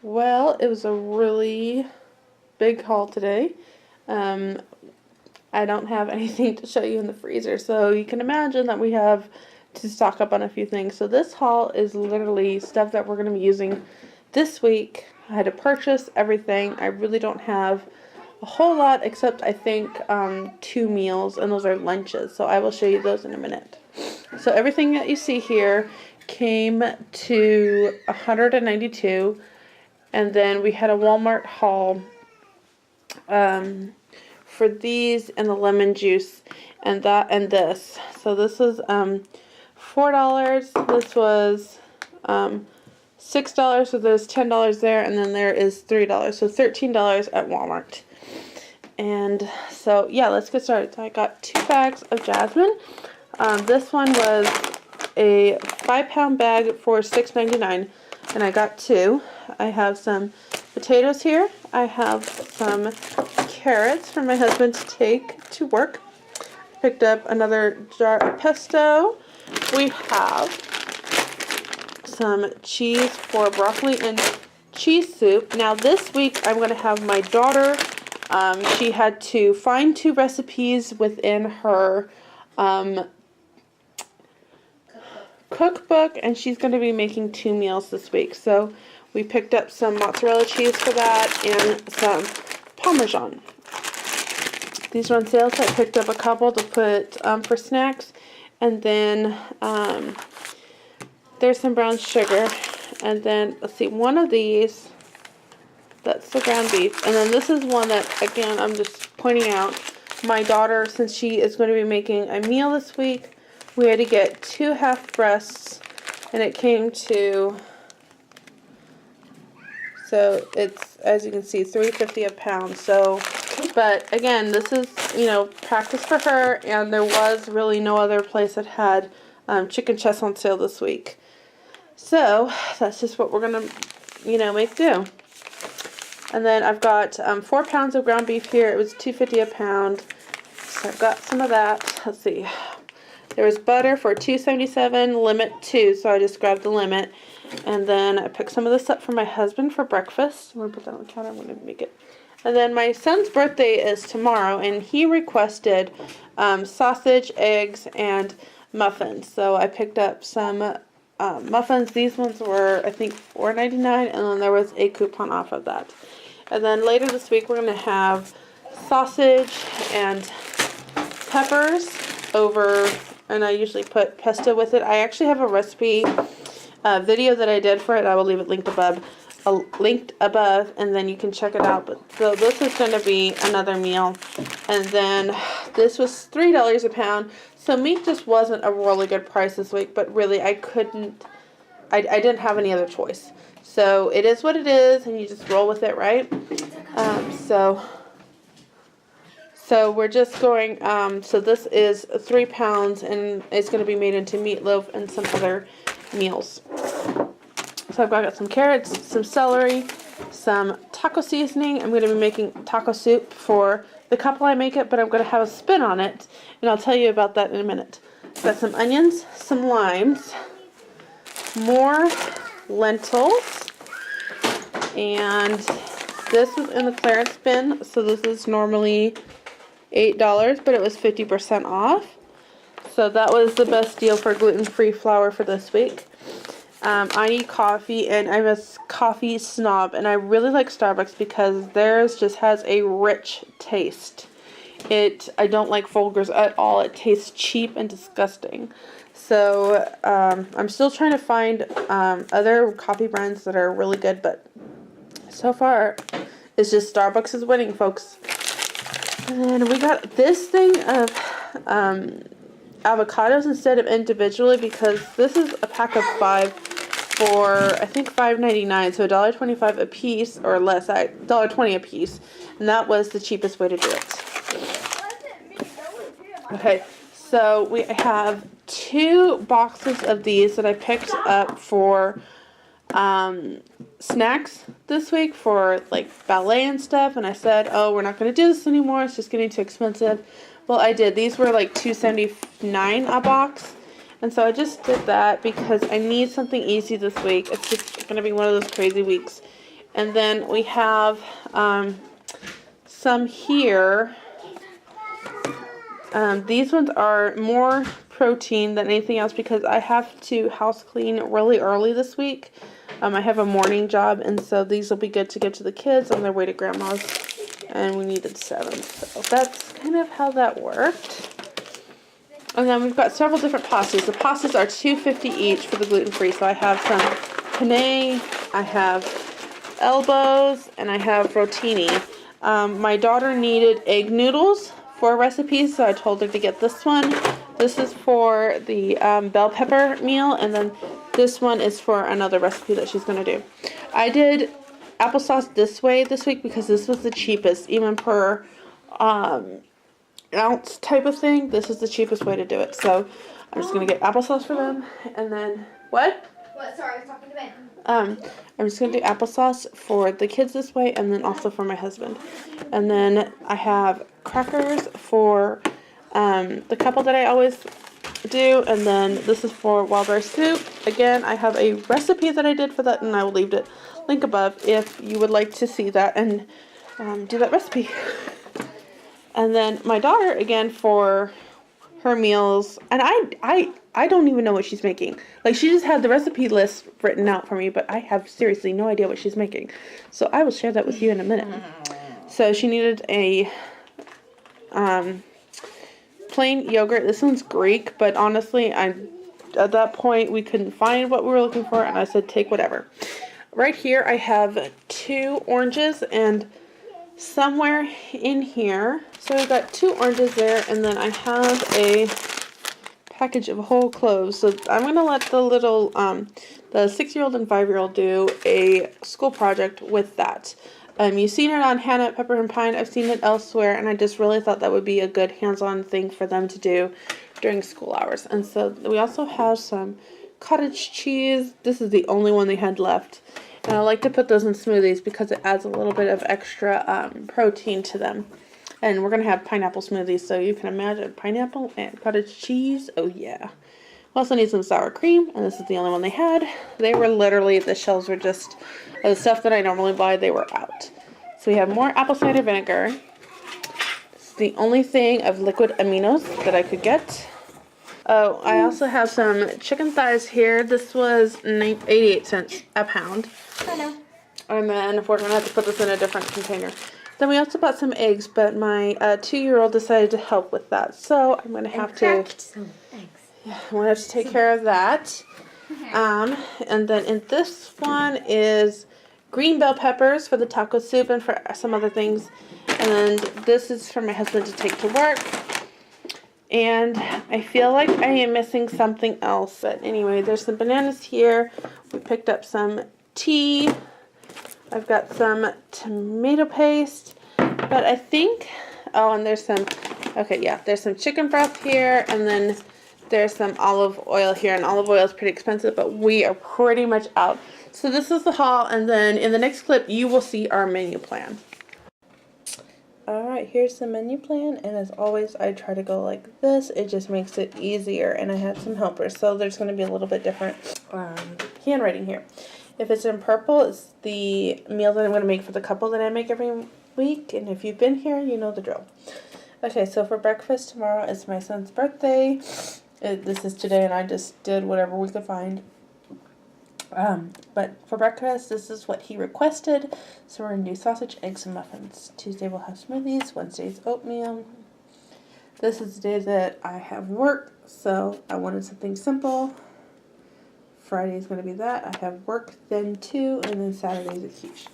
Well, it was a really big haul today. Um, I don't have anything to show you in the freezer, so you can imagine that we have to stock up on a few things. So this haul is literally stuff that we're going to be using this week. I had to purchase everything. I really don't have a whole lot except I think 2 meals, and those are lunches. So I will show you those in a minute. So everything that you see here came to $192. And then we had a Walmart haul for these and the lemon juice and that and this. So this was $4. This was $6. So there's $10 there, and then there is $3. So $13 at Walmart. And so yeah, let's get started. So I got 2 bags of jasmine. This one was a 5-pound bag for $6.99, and I got 2. I have some potatoes here. I have some carrots for my husband to take to work. Picked up another jar of pesto. We have some cheese for broccoli and cheese soup. Now this week I'm going to have my daughter, she had to find 2 recipes within her cookbook, and she's going to be making 2 meals this week. So we picked up some mozzarella cheese for that and some Parmesan. These are on sale, so I picked up a couple to put for snacks. And then there's some brown sugar. And then, let's see, one of these, that's the ground beef. And then this is one that, again, I'm just pointing out. My daughter, since she is going to be making a meal this week, we had to get 2 half breasts, and it came to, so it's, as you can see, $3.50 a pound. So, but again, this is, you know, practice for her, and there was really no other place that had chicken chest on sale this week. So that's just what we're gonna, you know, make do. And then I've got 4 pounds of ground beef here. It was $2.50 a pound. So I've got some of that. Let's see. There was butter for $2.77, limit 2, so I just grabbed the limit. And then I picked some of this up for my husband for breakfast. I'm going to put that on the counter. I'm going to make it. And then my son's birthday is tomorrow, and he requested sausage, eggs, and muffins. So I picked up some muffins. These ones were, I think, $4.99, and then there was a coupon off of that. And then later this week, we're going to have sausage and peppers over, and I usually put pesto with it. I actually have a recipe video that I did for it. I will leave it linked above, and then you can check it out. But so this is going to be another meal. And then this was $3 a pound. So meat just wasn't a really good price this week, but really I didn't have any other choice. So it is what it is, and you just roll with it, right? So we're just going, so this is 3 pounds, and it's going to be made into meatloaf and some other meals. So I've got some carrots, some celery, some taco seasoning. I'm going to be making taco soup for the couple I make it, but I'm going to have a spin on it, and I'll tell you about that in a minute. I've got some onions, some limes, more lentils, and this was in the clearance bin, so this is normally $8, but it was 50% off. So that was the best deal for gluten-free flour for this week. I need coffee, and I'm a coffee snob, and I really like Starbucks because theirs just has a rich taste. I don't like Folgers at all. It tastes cheap and disgusting. So I'm still trying to find other coffee brands that are really good, but so far it's just Starbucks is winning, folks. And then we got this thing of avocados instead of individually, because this is a pack of 5 for, I think, $5.99, so $1.25 a piece, or less, $1.20 a piece, and that was the cheapest way to do it. Okay, so we have 2 boxes of these that I picked up for snacks this week for like ballet and stuff, and I said, oh, we're not going to do this anymore, it's just getting too expensive. Well, I did. These were like $2.79 a box, and so I just did that because I need something easy this week. It's just going to be one of those crazy weeks, And then we have some here. These ones are more protein than anything else because I have to house clean really early this week. I have a morning job, and so these will be good to give to the kids on their way to grandma's. And we needed 7, so that's kind of how that worked. And then we've got several different pastas. The pastas are $2.50 each for the gluten-free. So I have some penne, I have elbows, and I have rotini. My daughter needed egg noodles for a recipe, so I told her to get this one. This is for the bell pepper meal, and then this one is for another recipe that she's going to do. I did applesauce this way this week because this was the cheapest, even per ounce type of thing. This is the cheapest way to do it. So I'm just going to get applesauce for them, and then what? What? Sorry, I was talking to Ben. I'm just going to do applesauce for the kids this way, and then also for my husband. And then I have crackers for the couple that I always do, and then this is for wild rice soup. Again, I have a recipe that I did for that, and I will leave it link above if you would like to see that and do that recipe. And then my daughter, again, for her meals, and I don't even know what she's making. Like, she just had the recipe list written out for me, but I have seriously no idea what she's making. So I will share that with you in a minute. So she needed a plain yogurt. This one's Greek, but honestly, at that point we couldn't find what we were looking for, and I said take whatever. Right here I have 2 oranges, and somewhere in here, so I've got 2 oranges there, and then I have a package of whole cloves. So I'm gonna let the little the 6-year-old and 5-year-old do a school project with that. You've seen it on Hannah Pepper and Pine. I've seen it elsewhere, and I just really thought that would be a good hands-on thing for them to do during school hours. And so we also have some cottage cheese. This is the only one they had left. And I like to put those in smoothies because it adds a little bit of extra protein to them. And we're going to have pineapple smoothies, so you can imagine pineapple and cottage cheese. Oh, yeah. We also need some sour cream, and this is the only one they had. They were literally, the shelves were just, the stuff that I normally buy, they were out. So we have more apple cider vinegar. This is the only thing of liquid aminos that I could get. Oh, I also have some chicken thighs here. This was 88 cents a pound. I know. And then we're going to have to put this in a different container. Then we also bought some eggs, but my 2-year-old decided to help with that. So I'm going to have to... some eggs. Yeah, I'm going to have to take care of that. And then in this one is green bell peppers for the taco soup and for some other things. And this is for my husband to take to work. And I feel like I am missing something else. But anyway, there's some bananas here. We picked up some tea. I've got some tomato paste. But I think... Oh, and there's some... Okay, yeah. There's some chicken broth here. And then there's some olive oil here. And olive oil is pretty expensive, but we are pretty much out. So this is the haul. And then in the next clip, you will see our menu plan. Alright, here's the menu plan, and as always I try to go like this. It just makes it easier, and I have some helpers, so there's going to be a little bit different handwriting here. If it's in purple, it's the meal that I'm going to make for the couple that I make every week, and if you've been here, you know the drill. Okay, so for breakfast tomorrow is my son's birthday. This is today, and I just did whatever we could find. But for breakfast, this is what he requested. So we're going to do sausage, eggs, and muffins. Tuesday we'll have smoothies. Wednesday's oatmeal. This is the day that I have work, so I wanted something simple. Friday is going to be that. I have work then too, and then Saturday's a quiche.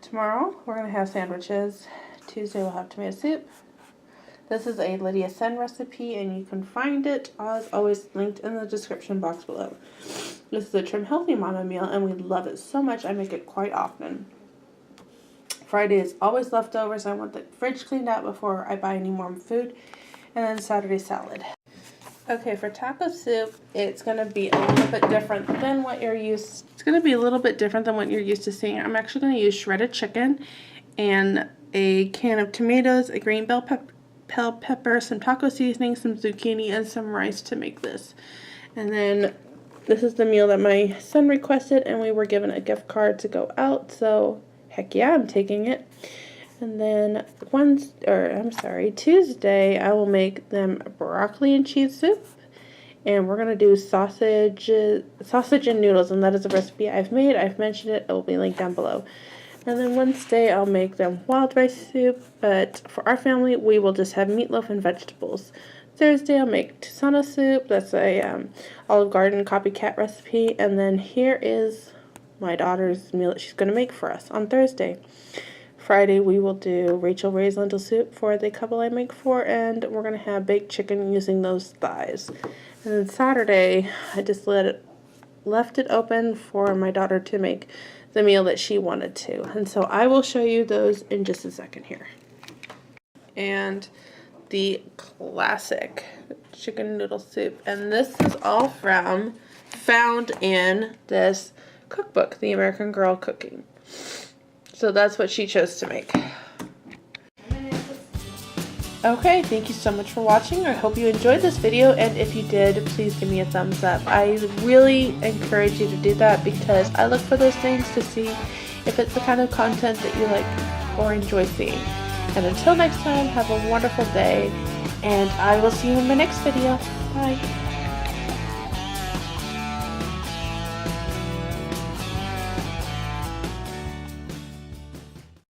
Tomorrow we're going to have sandwiches. Tuesday we'll have tomato soup. This is a Lydia Sen recipe, and you can find it, as always, linked in the description box below. This is a Trim Healthy Mama meal, and we love it so much, I make it quite often. Friday is always leftovers. I want the fridge cleaned out before I buy any more food. And then Saturday salad. Okay, for taco soup, it's going to be a little bit different than what you're used to. It's going to be a little bit different than what you're used to seeing. I'm actually going to use shredded chicken and a can of tomatoes, a green bell pepper, some taco seasoning, some zucchini, and some rice to make this. And then this is the meal that my son requested, and we were given a gift card to go out, so Heck yeah, I'm taking it. And then Tuesday, I will make them broccoli and cheese soup. And we're going to do sausage and noodles, and that is a recipe I've made. I've mentioned it. It will be linked down below. And then Wednesday, I'll make them wild rice soup, but for our family, we will just have meatloaf and vegetables. Thursday, I'll make Tusana soup. That's a Olive Garden copycat recipe. And then here is my daughter's meal that she's going to make for us on Thursday. Friday, we will do Rachel Ray's lentil soup for the couple I make for, and we're going to have baked chicken using those thighs. And then Saturday, I just left it open for my daughter to make the meal that she wanted to. And so I will show you those in just a second here. And the classic chicken noodle soup. And this is all found in this cookbook, The American Girl Cooking. So that's what she chose to make. Okay, thank you so much for watching. I hope you enjoyed this video, and if you did, please give me a thumbs up. I really encourage you to do that because I look for those things to see if it's the kind of content that you like or enjoy seeing. And until next time, have a wonderful day, and I will see you in my next video. Bye.